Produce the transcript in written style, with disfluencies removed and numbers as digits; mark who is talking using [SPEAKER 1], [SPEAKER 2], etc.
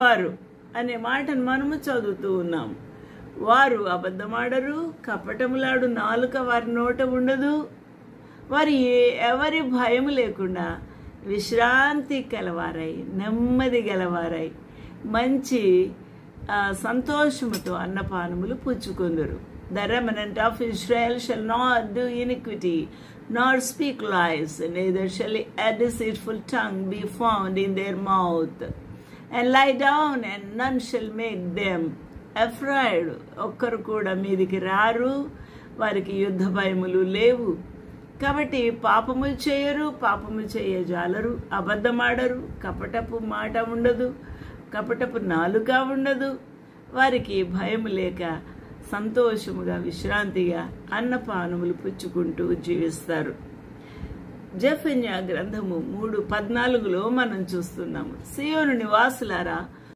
[SPEAKER 1] వారు అనే మాటను మనము చదువుతూ ఉన్నాం. వారు అబద్ధమాడరు, కపటములాడు నాలుక వారి నోట ఉండదు. వారు ఎవరి భయం లేకుండా విశ్రాంతి కలవారై, నెమ్మది గలవారై, మంచి సంతోషముతో అన్నపానములు పుచ్చుకొందురు. The remnant of Israel shall not do iniquity, nor speak lies, neither shall a deceitful tongue be found in their mouth. And lie down, and none shall make them afraid. ఒక్కరు కూడా మీదికి రారు, వారికి యుద్ధ భయములు లేవు. కాబట్టి పాపములు చేయరు, పాపము చేయజాలరు, అబద్ధమాడరు, కపటపు మాట ఉండదు, కపటపు నాలుక ఉండదు. వారికి భయం లేక సంతోషముగా విశ్రాంతిగా అన్నపానములు పుచ్చుకుంటూ జీవిస్తారు. జెఫన్యా గ్రంథము 3:14 మనం చూస్తున్నాము. సియోను నివాసులారా,